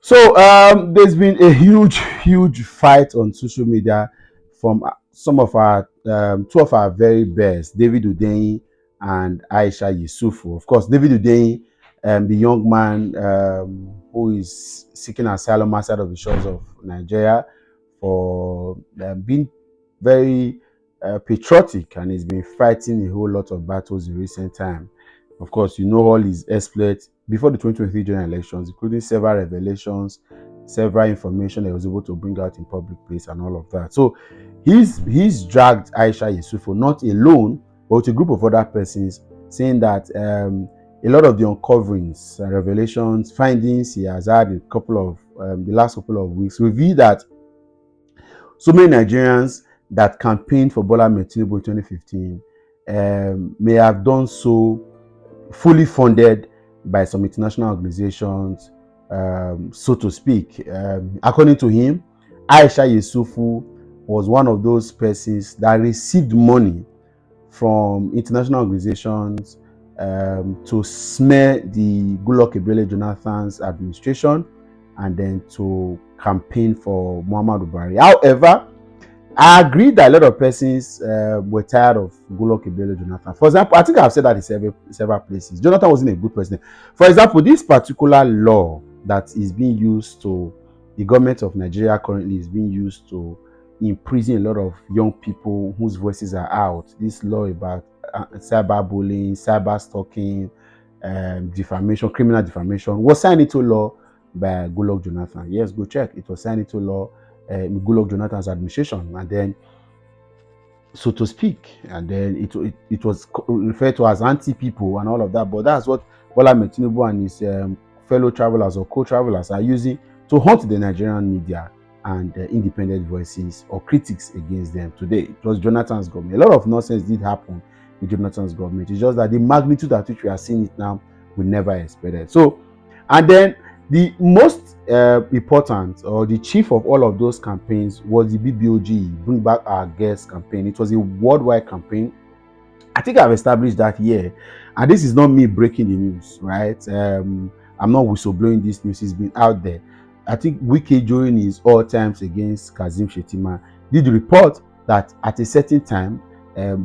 There's been a huge fight on social media from some of our two of our very best, David Hundeyin and Aisha Yesufu. Of course, David Hundeyin, the young man who is seeking asylum outside of the shores of Nigeria for being very patriotic, and he's been fighting a whole lot of battles in recent time. Of course, you know all his exploits before the 2023 general elections, including several revelations, several information that he was able to bring out in public place and all of that. So he's dragged Aisha Yesufu, not alone, but with a group of other persons, saying that a lot of the uncoverings, revelations, findings he has had in the last couple of weeks reveal that so many Nigerians that campaigned for Bola Ahmed Tinubu in 2015 may have done so fully funded by some international organizations, so to speak. According to him, Aisha Yesufu was one of those persons that received money from international organizations to smear the Goodluck Ebele Jonathan's administration and then to campaign for Muhammadu Buhari. However, I agree that a lot of persons were tired of Goodluck Ebele Jonathan. For example, I think I've said that in several places. Jonathan wasn't a good president. For example, this particular law that is being used the government of Nigeria currently is being used to imprison a lot of young people whose voices are out. This law about cyberbullying, cyber stalking, defamation, criminal defamation was signed into law by Goodluck Jonathan. Yes, go check. It was signed into law Goodluck Jonathan's administration, and then, so to speak, and then it was referred to as anti-people and all of that. But that's what Bola Ahmed Tinubu and his fellow travelers or co-travelers are using to hunt the Nigerian media and independent voices or critics against them today. It was Jonathan's government. A lot of nonsense did happen in Jonathan's government. It's just that the magnitude at which we are seeing it now, we never expected. So, and then the most important or the chief of all of those campaigns was the BBOG, Bring Back Our Guests campaign. It was a worldwide campaign. I think I've established that here, and this is not me breaking the news, right? I'm not whistleblowing this news. It's been out there. I think Wike, during his all times against Kazim Shettima, did report that at a certain time,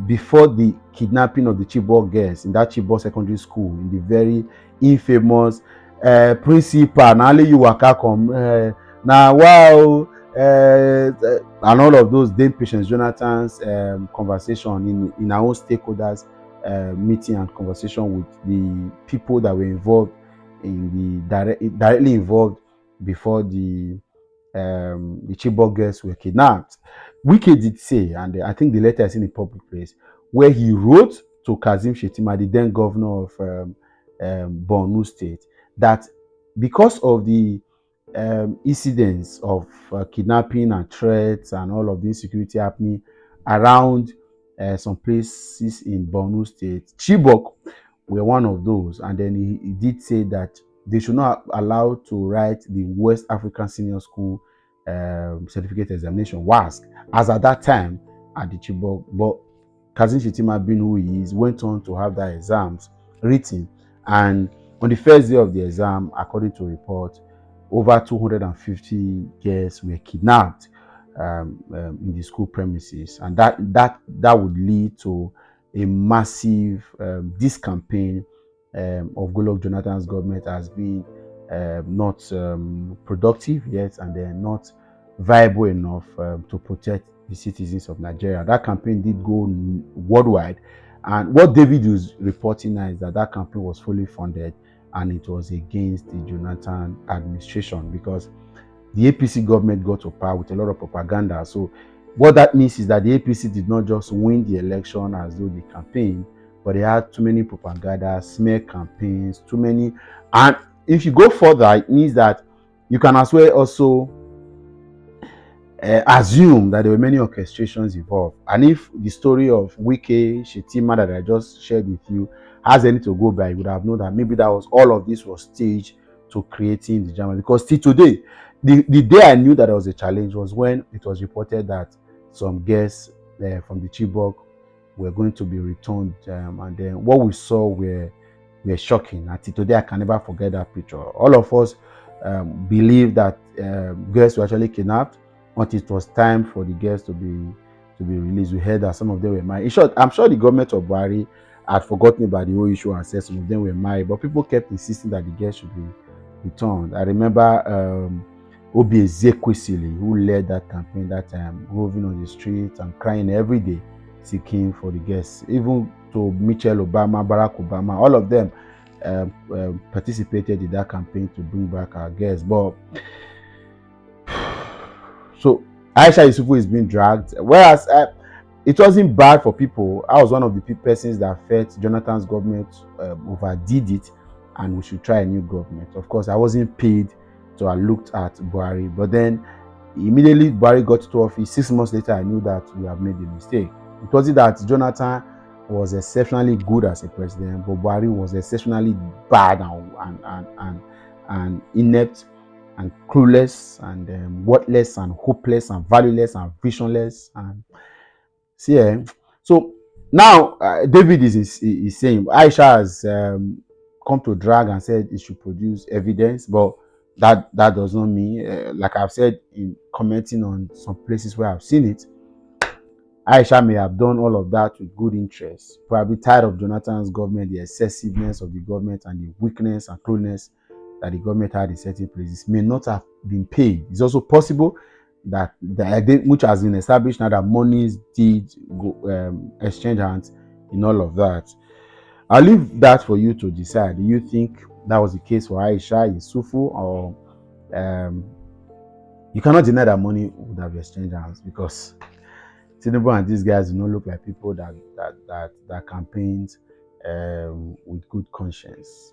before the kidnapping of the Chibok girls in that Chibok secondary school, in the very infamous principal, now you waka come now, wow, and all of those Dame Patience Jonathan's conversation in our own stakeholders meeting and conversation with the people that were involved in directly involved before the Chibok girls were kidnapped. Wike did say, and I think the letter is in the public place, where he wrote to Kazim Shettima, the then governor of Borno State, that because of the incidents of kidnapping and threats and all of the insecurity happening around some places in Borno State, Chibok were one of those. And then he did say that they should not allow to write the West African Senior School certificate examination, WASC, as at that time at the Chibok. But Kazim Shettima, being who he is, went on to have that exams written. And on the first day of the exam, according to report, over 250 girls were kidnapped in the school premises, and that would lead to a massive this campaign of Goodluck Jonathan's government has been not productive yet, and they're not viable enough to protect the citizens of Nigeria. That campaign did go worldwide, and what David is reporting now is that campaign was fully funded and it was against the Jonathan administration, because the APC government got to power with a lot of propaganda. So what that means is that the APC did not just win the election as though they campaigned, but they had too many propaganda, smear campaigns, too many. And if you go further, it means that you can as well also assume that there were many orchestrations involved. And if the story of Wike, Shettima that I just shared with you has any to go by, you would have known that maybe that was all of this was staged to creating the drama. Because till today, the day I knew that there was a challenge was when it was reported that some guests from the Chibok were going to be returned, and then what we saw were shocking. And till today, I can never forget that picture. All of us believed that girls were actually kidnapped until it was time for the girls to be released. We heard that some of them were married. In short, I'm sure the government of Buhari had forgotten about the whole issue and said some of them were married, but people kept insisting that the girls should be returned. I remember Obi Ezekwesili, who led that campaign that time, moving on the streets and crying every day, seeking for the girls. Even to Michelle Obama, Barack Obama, all of them participated in that campaign to bring back our girls. But so Aisha Yesufu is being dragged, whereas it wasn't bad for people. I was one of the persons that felt Jonathan's government overdid it, and we should try a new government. Of course, I wasn't paid to have looked at Buhari, but then immediately Buhari got to office. 6 months later, I knew that we have made a mistake. It wasn't that Jonathan was exceptionally good as a president, but Buhari was exceptionally bad and inept and clueless and worthless and hopeless and valueless and visionless. And see, so now David is saying Aisha has come to drag and said it should produce evidence, but that does not mean, like I've said in commenting on some places where I've seen it, Aisha may have done all of that with good interest, probably tired of Jonathan's government, the excessiveness of the government, and the weakness and cruelness that the government had in certain places, may not have been paid. It's also possible that which has been established now, that monies did go, exchange hands in all of that. I'll leave that for you to decide. Do you think that was the case for Aisha Yesufu, or um, you cannot deny that money would have exchanged hands, because Tinubu and these guys do not look like people that campaigned with good conscience.